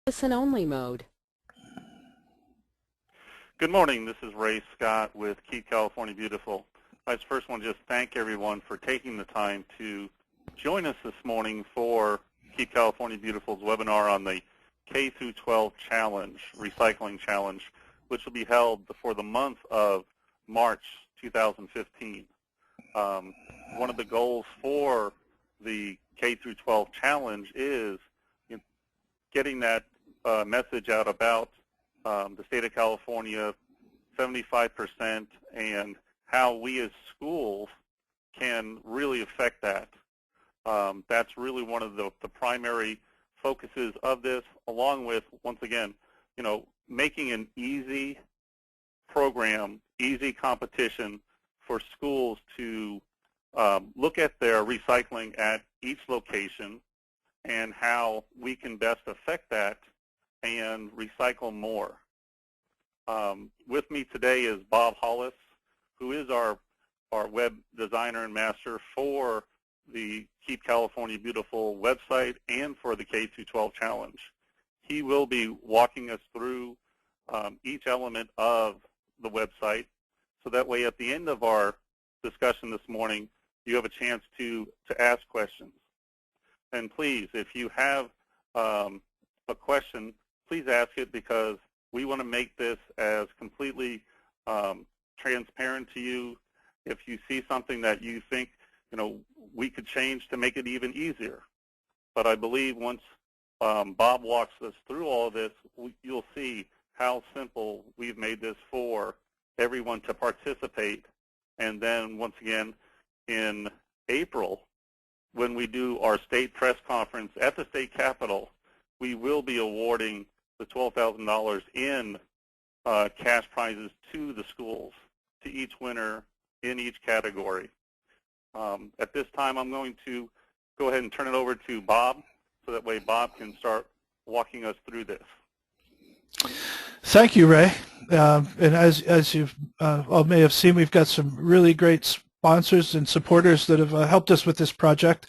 Listen-only mode. Good morning. This is Ray Scott with Keep California Beautiful. I first want to just thank everyone for taking the time to join us this morning for Keep California Beautiful's webinar on the K-12 Challenge, Recycling Challenge, which will be held for the month of March 2015. One of the goals for the K-12 Challenge is getting that message out about the state of California, 75%, and how we as schools can really affect that. That's really one of the primary focuses of this, along with, once again, making an easy program, easy competition for schools to look at their recycling at each location and how we can best affect that and recycle more. With me today is Bob Hollis, who is our web designer and master for the Keep California Beautiful website and for the K-12 Challenge. He will be walking us through each element of the website, so that way at the end of our discussion this morning, you have a chance to ask questions. And please, if you have a question, please ask it, because we want to make this as completely transparent to you. If you see something that you think, we could change to make it even easier. But I believe once Bob walks us through all of this, you'll see how simple we've made this for everyone to participate. And then once again, in April, when we do our state press conference at the state capitol, we will be awarding the $12,000 in cash prizes to the schools, to each winner in each category. At this time, I'm going to go ahead and turn it over to Bob, so that way Bob can start walking us through this. Thank you, Ray. And as you all may have seen, we've got some really great sponsors and supporters that have helped us with this project.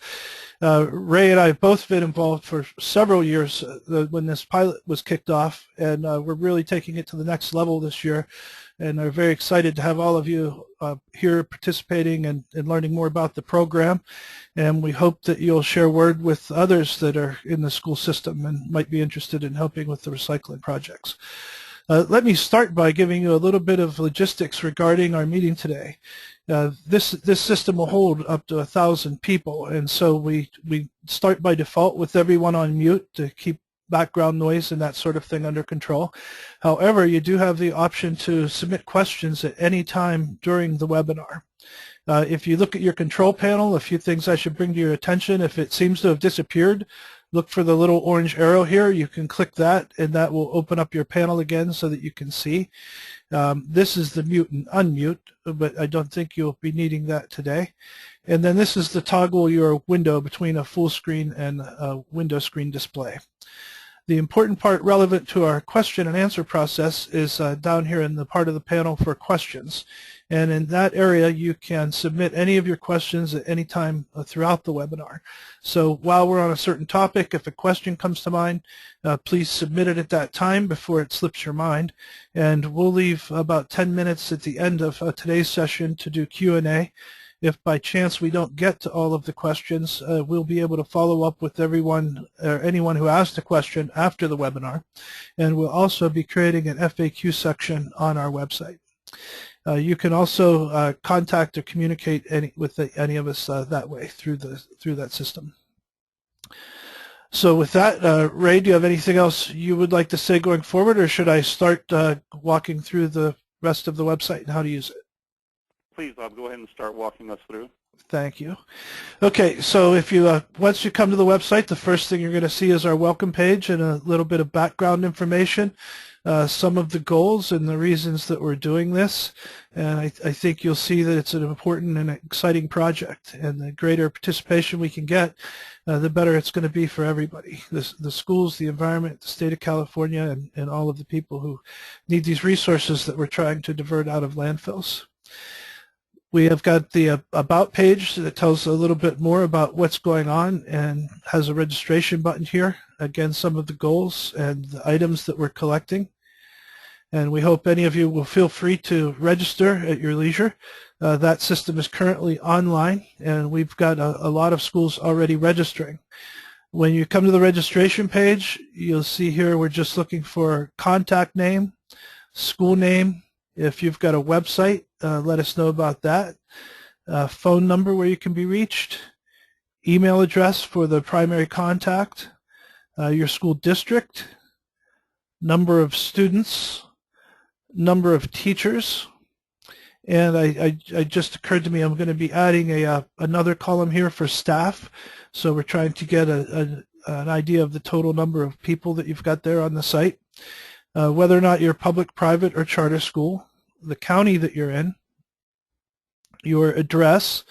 Ray and I have both been involved for several years when this pilot was kicked off, and we're really taking it to the next level this year, and are very excited to have all of you here participating and learning more about the program. And we hope that you'll share word with others that are in the school system and might be interested in helping with the recycling projects. Let me start by giving you a little bit of logistics regarding our meeting today. This system will hold up to 1,000 people, and so we start by default with everyone on mute to keep background noise and that sort of thing under control. However, you do have the option to submit questions at any time during the webinar. If you look at your control panel, a few things I should bring to your attention. If it seems to have disappeared, look for the little orange arrow here. You can click that, and that will open up your panel again so that you can see. This is the mute and unmute, but I don't think you'll be needing that today. And then this is the toggle your window between a full screen and a window screen display. The important part relevant to our question and answer process is down here in the part of the panel for questions. And in that area, you can submit any of your questions at any time throughout the webinar. So while we're on a certain topic, if a question comes to mind, please submit it at that time before it slips your mind. And we'll leave about 10 minutes at the end of today's session to do Q&A. If by chance we don't get to all of the questions, we'll be able to follow up with everyone or anyone who asked a question after the webinar. And we'll also be creating an FAQ section on our website. You can also contact or communicate with any of us that way through that system. So with that, Ray, do you have anything else you would like to say going forward, or should I start walking through the rest of the website and how to use it? Please, Bob, go ahead and start walking us through. Thank you. Okay, so if you once you come to the website, the first thing you're going to see is our welcome page and a little bit of background information, some of the goals and the reasons that we're doing this. And I think you'll see that it's an important and exciting project, and the greater participation we can get, the better it's going to be for everybody, the schools, the environment, the state of California, and all of the people who need these resources that we're trying to divert out of landfills. We have got the About page that tells a little bit more about what's going on and has a registration button here. Again, some of the goals and the items that we're collecting. And we hope any of you will feel free to register at your leisure. That system is currently online, and we've got a lot of schools already registering. When you come to the registration page, you'll see here we're just looking for contact name, school name. If you've got a website, let us know about that. Phone number where you can be reached, email address for the primary contact, your school district, number of students, number of teachers, and I just occurred to me I'm going to be adding another column here for staff. So we're trying to get an idea of the total number of people that you've got there on the site, whether or not you're public, private, or charter school, the county that you're in, your address,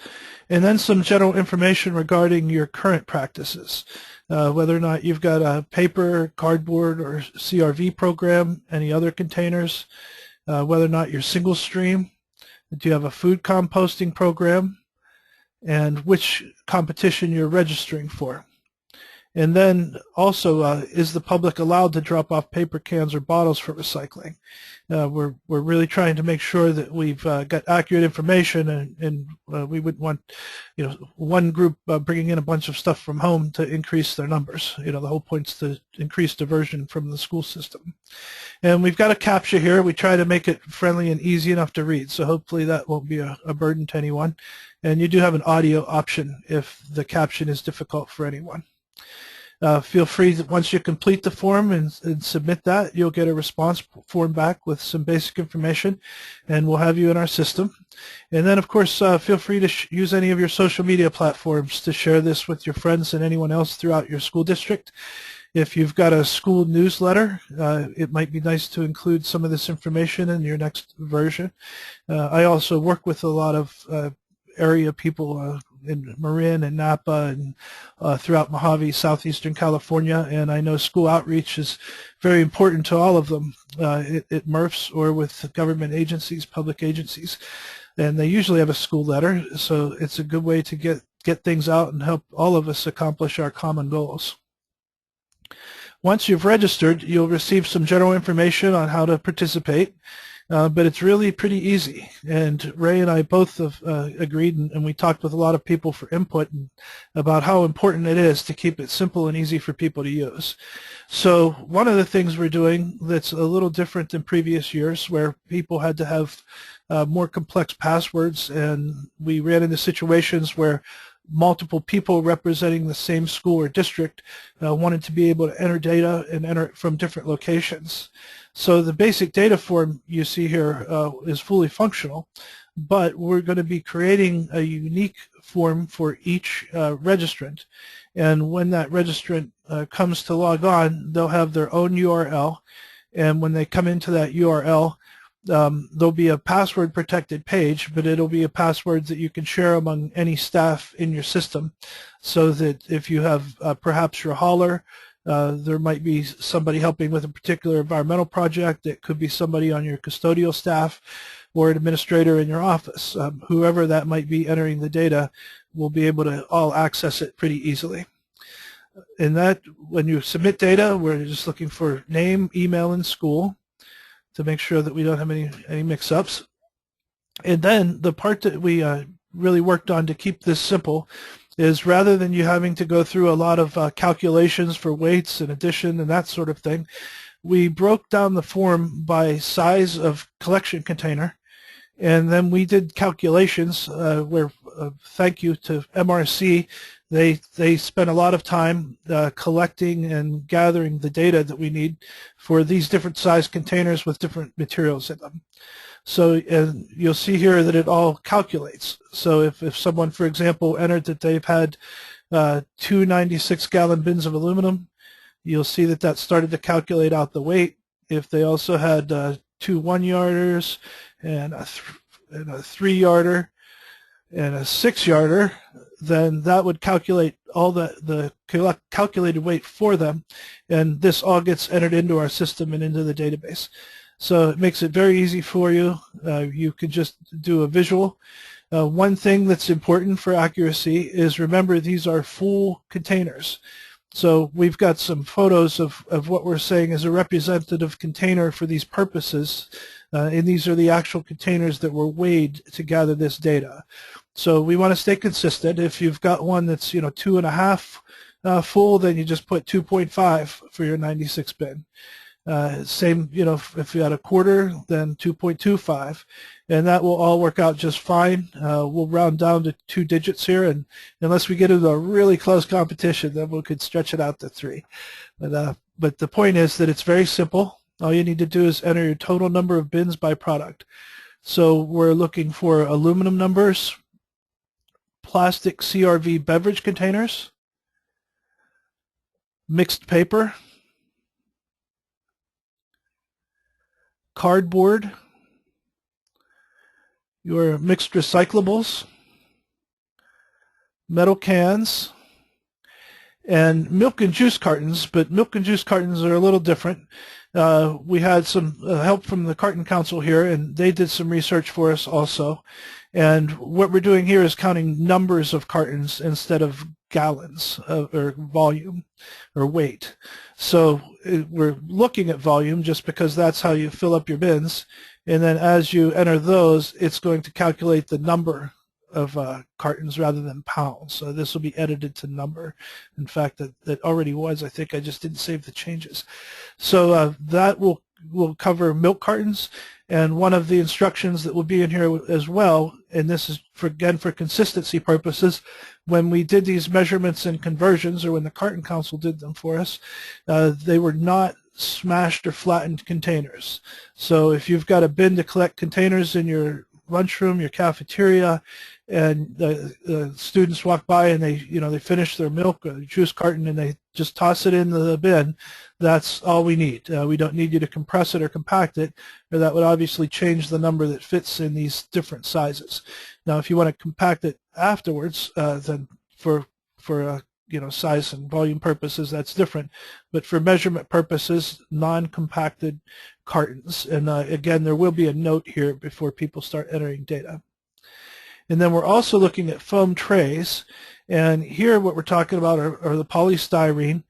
and then some general information regarding your current practices, whether or not you've got a paper, cardboard, or CRV program, any other containers, whether or not you're single stream, do you have a food composting program, and which competition you're registering for. And then also, is the public allowed to drop off paper cans or bottles for recycling? We're really trying to make sure that we've got accurate information, and we wouldn't want, one group bringing in a bunch of stuff from home to increase their numbers. The whole point's to increase diversion from the school system. And we've got a CAPTCHA here. We try to make it friendly and easy enough to read, so hopefully that won't be a burden to anyone. And you do have an audio option if the caption is difficult for anyone. Feel free to, once you complete the form and submit that, you'll get a response form back with some basic information, and we'll have you in our system. And then, of course, feel free to use any of your social media platforms to share this with your friends and anyone else throughout your school district. If you've got a school newsletter, it might be nice to include some of this information in your next version. I also work with a lot of area people in Marin and Napa and throughout Mojave, southeastern California, and I know school outreach is very important to all of them at MRFs or with government agencies, public agencies, and they usually have a school letter, so it's a good way to get things out and help all of us accomplish our common goals. Once you've registered, you'll receive some general information on how to participate. But it's really pretty easy, and Ray and I both have agreed, and we talked with a lot of people for input about how important it is to keep it simple and easy for people to use. So one of the things we're doing that's a little different than previous years, where people had to have more complex passwords, and we ran into situations where multiple people representing the same school or district wanted to be able to enter data and enter it from different locations. So the basic data form you see here is fully functional, but we're going to be creating a unique form for each registrant. And when that registrant comes to log on, they'll have their own URL, and when they come into that URL, there'll be a password protected page, but it'll be a password that you can share among any staff in your system, so that if you have perhaps your hauler, there might be somebody helping with a particular environmental project. It could be somebody on your custodial staff or an administrator in your office. Whoever that might be entering the data will be able to all access it pretty easily. And that, when you submit data, we're just looking for name, email, and school to make sure that we don't have any mix-ups. And then the part that we really worked on to keep this simple is, rather than you having to go through a lot of calculations for weights and addition and that sort of thing, we broke down the form by size of collection container, and then we did calculations where, thank you to MRC, they spent a lot of time collecting and gathering the data that we need for these different size containers with different materials in them. So you'll see here that it all calculates. So if someone, for example, entered that they've had 2 96-gallon bins of aluminum, you'll see that that started to calculate out the weight. If they also had 2 1-yarders and a 3-yarder and a 6-yarder, then that would calculate all the calculated weight for them, and this all gets entered into our system and into the database. So it makes it very easy for you. You can just do a visual. One thing that's important for accuracy is, remember, these are full containers. So we've got some photos of what we're saying is a representative container for these purposes, and these are the actual containers that were weighed to gather this data. So we want to stay consistent. If you've got one that's 2.5 full, then you just put 2.5 for your 96 bin. Same, if you had a quarter, then 2.25, and that will all work out just fine. We'll round down to 2 digits here, and unless we get into a really close competition, then we could stretch it out to 3. But the point is that it's very simple. All you need to do is enter your total number of bins by product. So we're looking for aluminum numbers, plastic CRV beverage containers, mixed paper, cardboard, your mixed recyclables, metal cans, and milk and juice cartons. But milk and juice cartons are a little different. We had some help from the Carton Council here, and they did some research for us also. And what we're doing here is counting numbers of cartons instead of gallons or volume or weight. So we're looking at volume just because that's how you fill up your bins. And then as you enter those, it's going to calculate the number of cartons rather than pounds. So this will be edited to number. In fact, that already was. I think I just didn't save the changes. So that will cover milk cartons. And one of the instructions that will be in here as well, and this is again for consistency purposes, when we did these measurements and conversions, or when the Carton Council did them for us, they were not smashed or flattened containers. So if you've got a bin to collect containers in your lunchroom, your cafeteria, and the students walk by and they finish their milk or juice carton and they just toss it in the bin, that's all we need. We don't need you to compress it or compact it, or that would obviously change the number that fits in these different sizes. Now, if you want to compact it afterwards, then for size and volume purposes, that's different. But for measurement purposes, non-compacted cartons. And again, there will be a note here before people start entering data. And then we're also looking at foam trays. And here what we're talking about are the polystyrene.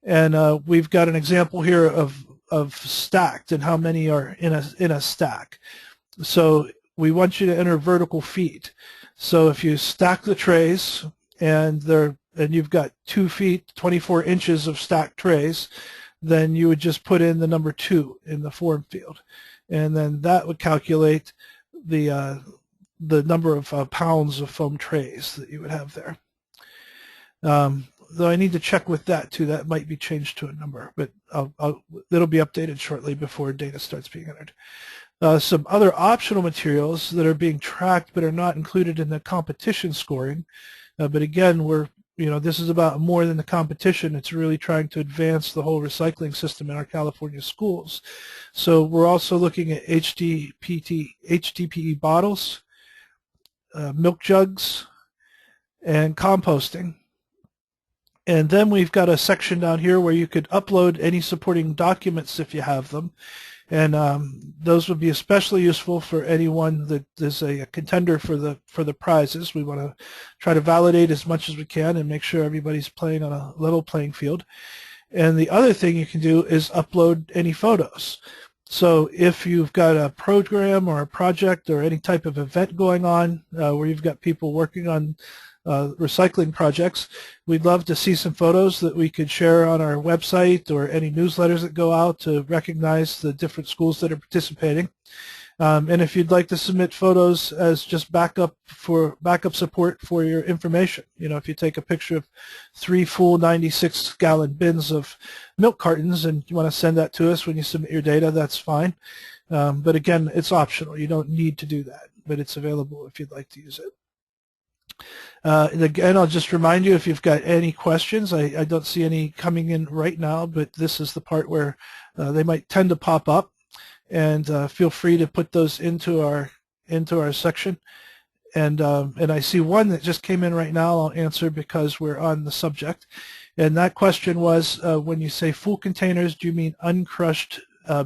And we've got an example here of stacked and how many are in a stack. So we want you to enter vertical feet. So if you stack the trays and you've got 2 feet, 24 inches of stacked trays, then you would just put in the number 2 in the form field. And then that would calculate the number of pounds of foam trays that you would have there. Though I need to check with that too. That might be changed to a number, but it'll be updated shortly before data starts being entered. Some other optional materials that are being tracked but are not included in the competition scoring. But again, this is about more than the competition. It's really trying to advance the whole recycling system in our California schools. So we're also looking at HDPE bottles, milk jugs, and composting. And then we've got a section down here where you could upload any supporting documents if you have them. And those would be especially useful for anyone that is a contender for the prizes. We want to try to validate as much as we can and make sure everybody's playing on a level playing field. And the other thing you can do is upload any photos. So if you've got a program or a project or any type of event going on where you've got people working on recycling projects, we'd love to see some photos that we could share on our website or any newsletters that go out to recognize the different schools that are participating. And if you'd like to submit photos as just backup support for your information, if you take a picture of 3 full 96-gallon bins of milk cartons and you want to send that to us when you submit your data, that's fine. But again, it's optional. You don't need to do that, but it's available if you'd like to use it. And again, I'll just remind you, if you've got any questions, I don't see any coming in right now, but this is the part where they might tend to pop up, and feel free to put those into our section. And I see one that just came in right now. I'll answer because we're on the subject. And that question was, when you say full containers, do you mean uncrushed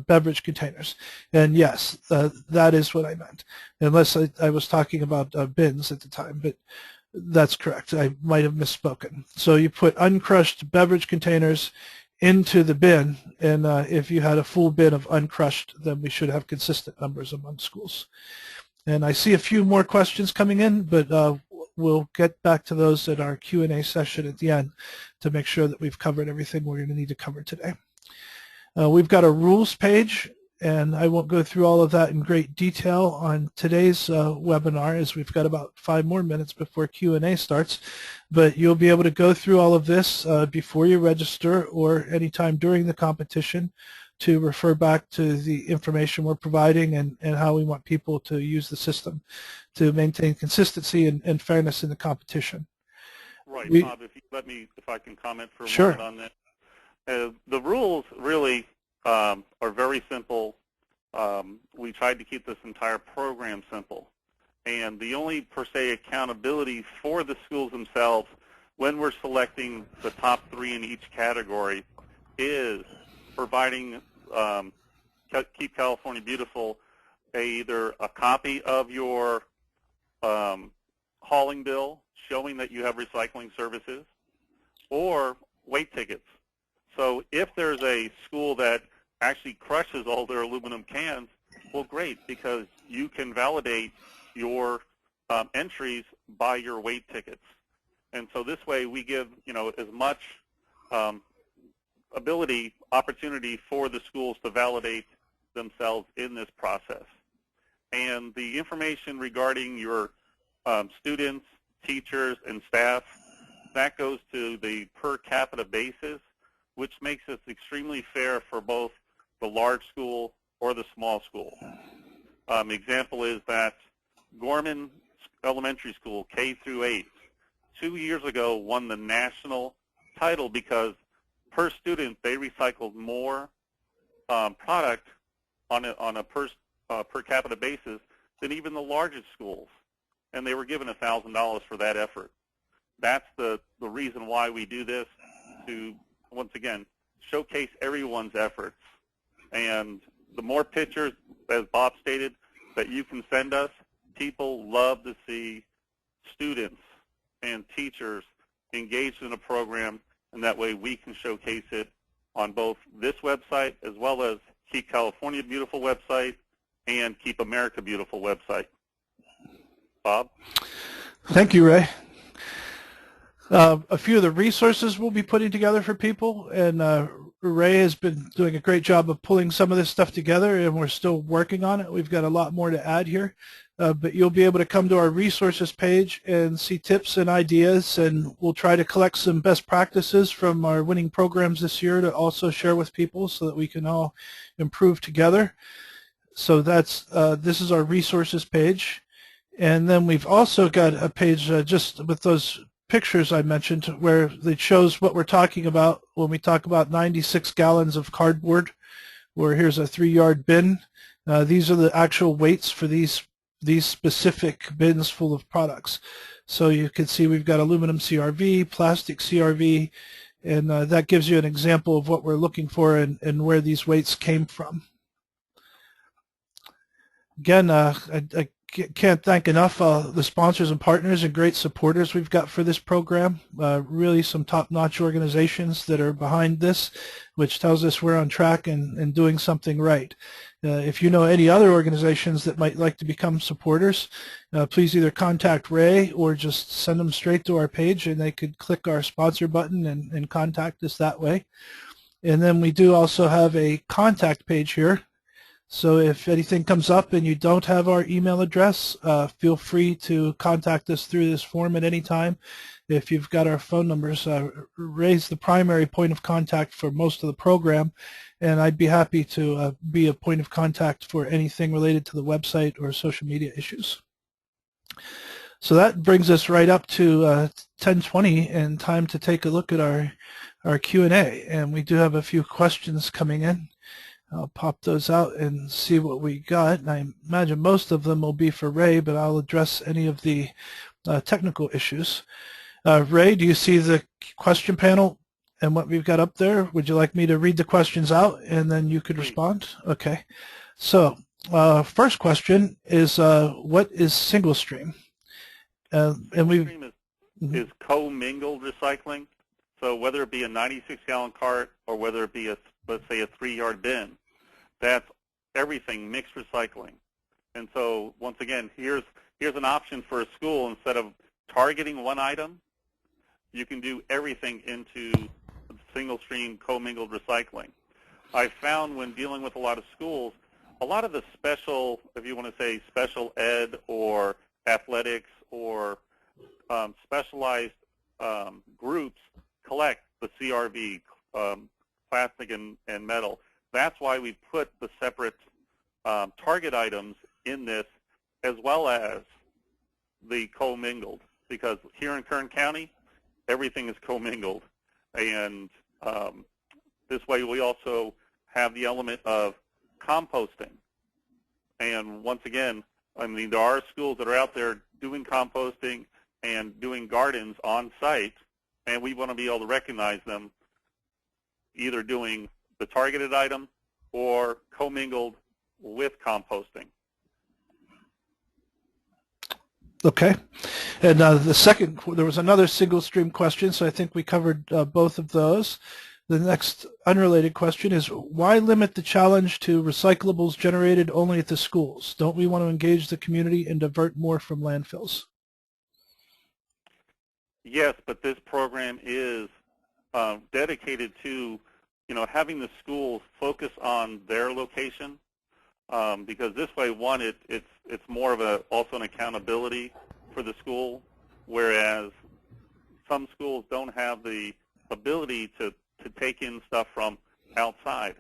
beverage containers. And yes, that is what I meant, unless I was talking about bins at the time, but that's correct. I might have misspoken. So you put uncrushed beverage containers into the bin, and if you had a full bin of uncrushed, then we should have consistent numbers among schools. And I see a few more questions coming in, but we'll get back to those at our Q&A session at the end to make sure that we've covered everything we're going to need to cover today. We've got a rules page, and I won't go through all of that in great detail on today's webinar, as we've got about 5 more minutes before Q&A starts. But you'll be able to go through all of this before you register or anytime during the competition to refer back to the information we're providing and how we want people to use the system to maintain consistency and fairness in the competition. Right, Bob, if I can comment for a Sure. moment on that. The rules really are very simple. We tried to keep this entire program simple. And the only, per se, accountability for the schools themselves when we're selecting the top 3 in each category is providing Keep California Beautiful either a copy of your hauling bill showing that you have recycling services or weight tickets. So if there's a school that actually crushes all their aluminum cans, well, great, because you can validate your entries by your weight tickets. And so this way we give, as much opportunity for the schools to validate themselves in this process. And the information regarding your students, teachers, and staff, that goes to the per capita basis, which makes it extremely fair for both the large school or the small school. Example is that Gorman Elementary School, K through 8, 2 years ago won the national title because per student they recycled more product on a per capita basis than even the largest schools, and they were given $1,000 for that effort. That's the reason why we do this, to, once again, showcase everyone's efforts. And the more pictures, as Bob stated, that you can send us, people love to see students and teachers engaged in a program, and that way we can showcase it on both this website as well as Keep California Beautiful website and Keep America Beautiful website. Bob? Thank you, Ray. A few of the resources we'll be putting together for people, and Ray has been doing a great job of pulling some of this stuff together, and we're still working on it. We've got a lot more to add here, but you'll be able to come to our resources page and see tips and ideas, and we'll try to collect some best practices from our winning programs this year to also share with people so that we can all improve together. So that's this is our resources page, and then we've also got a page just with those pictures I mentioned where it shows what we're talking about when we talk about 96 gallons of cardboard, where here's a 3-yard bin. These are the actual weights for these specific bins full of products. So you can see we've got aluminum CRV, plastic CRV, and that gives you an example of what we're looking for and where these weights came from. Again, I can't thank enough the sponsors and partners and great supporters we've got for this program. Really some top-notch organizations that are behind this, which tells us we're on track and doing something right. If you know any other organizations that might like to become supporters, please either contact Ray or just send them straight to our page, and they could click our sponsor button and contact us that way. And then we do also have a contact page here. So if anything comes up and you don't have our email address, feel free to contact us through this form at any time. If you've got our phone numbers, Ray's the primary point of contact for most of the program, and I'd be happy to be a point of contact for anything related to the website or social media issues. So that brings us right up to 10:20 and time to take a look at our Q&A, and we do have a few questions coming in. I'll pop those out and see what we got. And I imagine most of them will be for Ray, but I'll address any of the technical issues. Ray, do you see the question panel and what we've got up there. Would you like me to read the questions out and then you could Please. respond? Okay. So first question is, what is single stream? Single stream is co-mingled recycling. So whether it be a 96-gallon cart or whether it be let's say a 3-yard bin, that's everything mixed recycling. And so once again, here's an option for a school. Instead of targeting one item, you can do everything into single stream co-mingled recycling. I found when dealing with a lot of schools, a lot of the special, if you want to say special ed or athletics or specialized groups collect the CRV, plastic and metal. That's why we put the separate target items in this, as well as the co-mingled, because here in Kern County, everything is co-mingled. And this way we also have the element of composting. And once again, I mean, there are schools that are out there doing composting and doing gardens on site, and we want to be able to recognize them either doing the targeted item or commingled with composting. Okay. And the second, there was another single stream question, so I think we covered both of those. The next unrelated question is, why limit the challenge to recyclables generated only at the schools? Don't we want to engage the community and divert more from landfills? Yes, but this program is dedicated to, having the schools focus on their location, because this way, one, it's more of also an accountability for the school, whereas some schools don't have the ability to take in stuff from outside.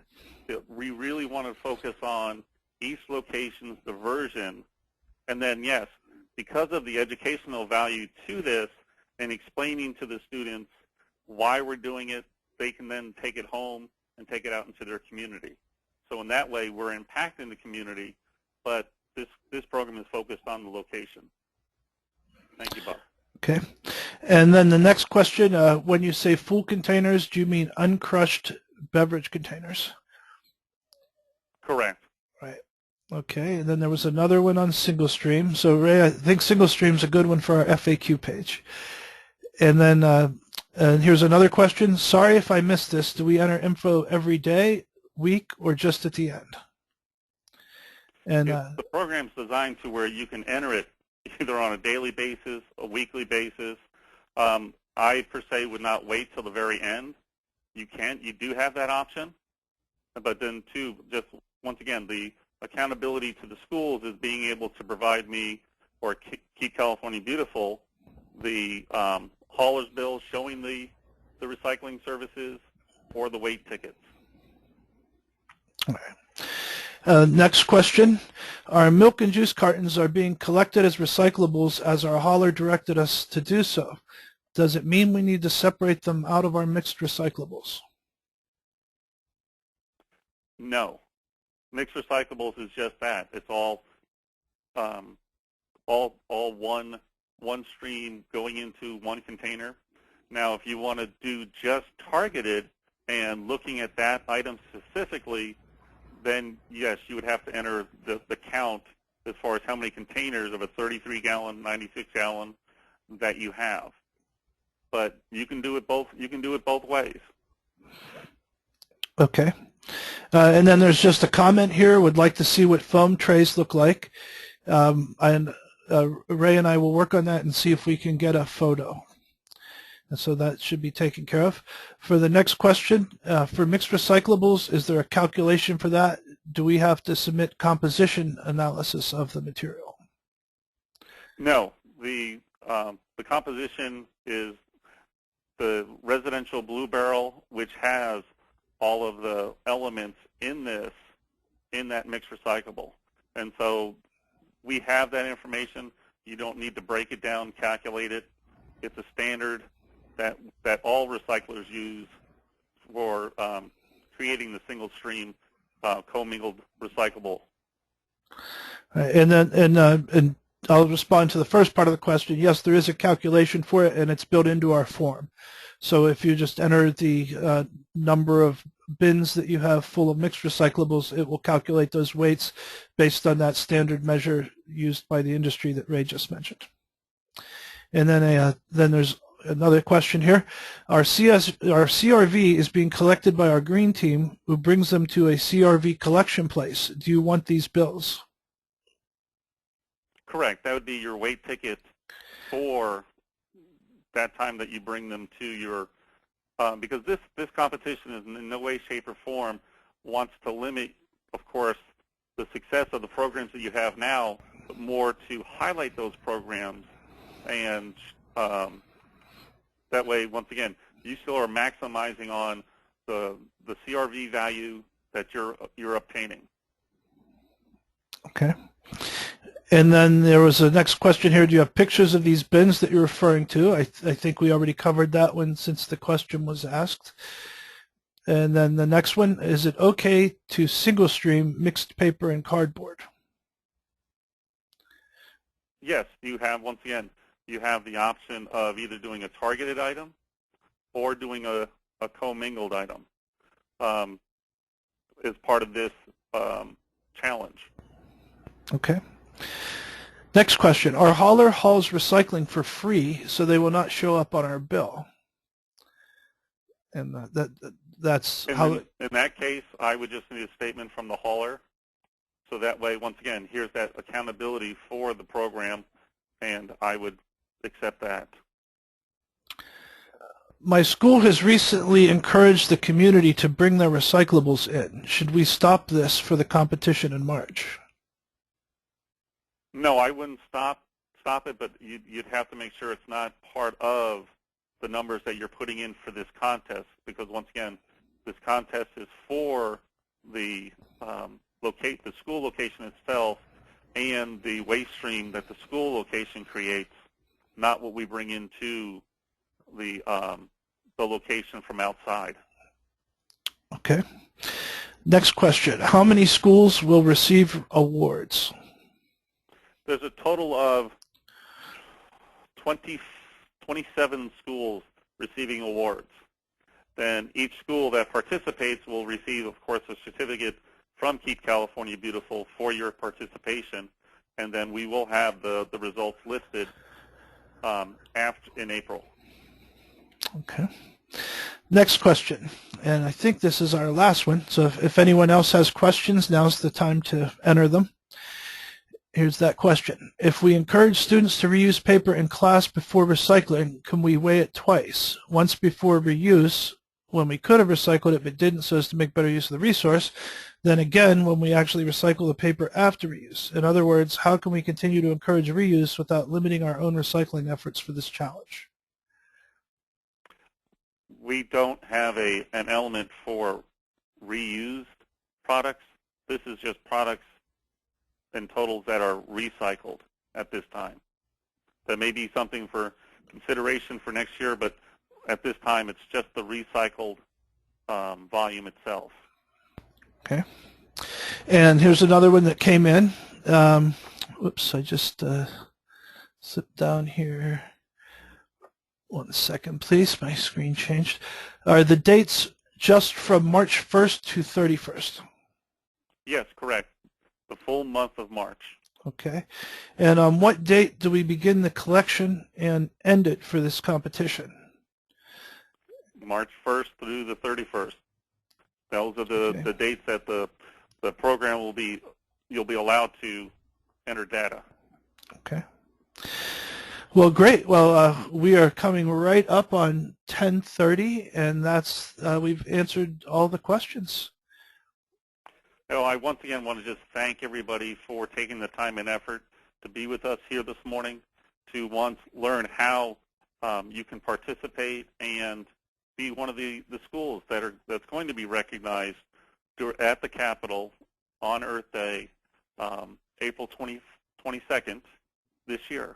We really want to focus on each location's diversion, and then yes, because of the educational value to this and explaining to the students why we're doing it, they can then take it home and take it out into their community. So in that way, we're impacting the community, but this program is focused on the location. Thank you, Bob. Okay. And then the next question, when you say full containers, do you mean uncrushed beverage containers? Correct. Right. Okay. And then there was another one on single stream. So Ray, I think single stream is a good one for our FAQ page. And then and here's another question. Sorry if I missed this. Do we enter info every day, week, or just at the end? And the program's designed to where you can enter it either on a daily basis, a weekly basis. I, per se, would not wait till the very end. You do have that option. But then, too, just once again, the accountability to the schools is being able to provide me, or Keep California Beautiful, the hauler's bill showing the recycling services or the weight tickets. All right. Next question. Our milk and juice cartons are being collected as recyclables as our hauler directed us to do so. Does it mean we need to separate them out of our mixed recyclables? No. Mixed recyclables is just that. It's all one stream going into one container. Now, if you want to do just targeted and looking at that item specifically, then yes, you would have to enter the count as far as how many containers of a 33-gallon, 96-gallon that you have. But you can do it both. You can do it both ways. Okay. And then there's just a comment here. Would like to see what foam trays look like. And Ray and I will work on that and see if we can get a photo. And so that should be taken care of. For the next question, for mixed recyclables, is there a calculation for that? Do we have to submit composition analysis of the material? No. The composition is the residential blue barrel, which has all of the elements in that mixed recyclable. And so we have that information. You don't need to break it down, calculate it. It's a standard that all recyclers use for creating the single stream commingled recyclable. And then and I'll respond to the first part of the question. Yes, there is a calculation for it, and it's built into our form. So if you just enter the number of bins that you have full of mixed recyclables, it will calculate those weights based on that standard measure used by the industry that Ray just mentioned. And then there's another question here. Our CRV is being collected by our green team, who brings them to a CRV collection place. Do you want these bills? Correct. That would be your weight ticket for that time that you bring them to your, because this competition is in no way, shape, or form wants to limit, of course, the success of the programs that you have now, but more to highlight those programs. And that way, once again, you still are maximizing on the CRV value that you're obtaining. Okay. And then there was a next question here. Do you have pictures of these bins that you're referring to? I think we already covered that one since the question was asked. And then the next one, is it okay to single stream mixed paper and cardboard? Yes, you have, once again, you have the option of either doing a targeted item or doing a commingled item as part of this challenge. Okay. Next question. Our hauler hauls recycling for free, so they will not show up on our bill. And that's how... In that case, I would just need a statement from the hauler. So that way, once again, here's that accountability for the program, and I would accept that. My school has recently encouraged the community to bring their recyclables in. Should we stop this for the competition in March? No, I wouldn't stop it, but you'd have to make sure it's not part of the numbers that you're putting in for this contest, because once again, this contest is for the school location itself and the waste stream that the school location creates, not what we bring into the location from outside. Okay. Next question. How many schools will receive awards? There's a total of 27 schools receiving awards. Then each school that participates will receive, of course, a certificate from Keep California Beautiful for your participation, and then we will have the results listed in April. Okay. Next question, and I think this is our last one, so if anyone else has questions, now's the time to enter them. Here's that question. If we encourage students to reuse paper in class before recycling, can we weigh it twice? Once before reuse, when we could have recycled it but didn't so as to make better use of the resource, then again when we actually recycle the paper after reuse. In other words, how can we continue to encourage reuse without limiting our own recycling efforts for this challenge? We don't have an element for reused products. This is just products and totals that are recycled at this time. That may be something for consideration for next year, but at this time it's just the recycled volume itself. Okay. And here's another one that came in. Whoops, I just slipped down here. 1 second, please. My screen changed. Are the dates just from March 1st to 31st? Yes, correct. The full month of March. Okay. And on what date do we begin the collection and end it for this competition? March 1st through the 31st. Those are the dates that the program will be, you'll be allowed to enter data. Okay. Well, great. Well, we are coming right up on 10:30, and that's we've answered all the questions. I once again want to just thank everybody for taking the time and effort to be with us here this morning, to learn how you can participate and be one of the schools that's going to be recognized at the Capitol on Earth Day, April 22nd this year.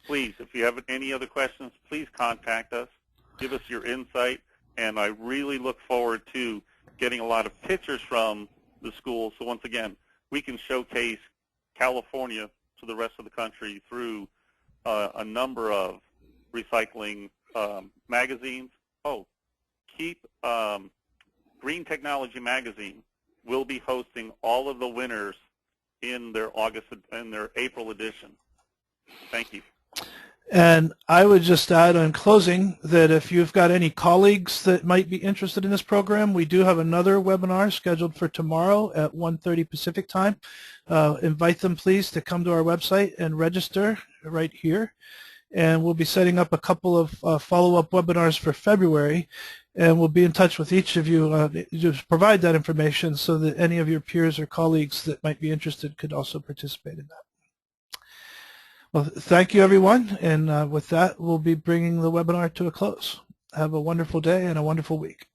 Please, if you have any other questions, please contact us. Give us your insight, and I really look forward to getting a lot of pictures from the school. So once again, we can showcase California to to the rest of the country through a number of recycling magazines. Oh, Green Technology Magazine will be hosting all of the winners in their April edition. Thank you. And I would just add in closing that if you've got any colleagues that might be interested in this program, we do have another webinar scheduled for tomorrow at 1:30 Pacific time. Invite them, please, to come to our website and register right here. And we'll be setting up a couple of follow-up webinars for February, and we'll be in touch with each of you to provide that information so that any of your peers or colleagues that might be interested could also participate in that. Well, thank you, everyone, and with that, we'll be bringing the webinar to a close. Have a wonderful day and a wonderful week.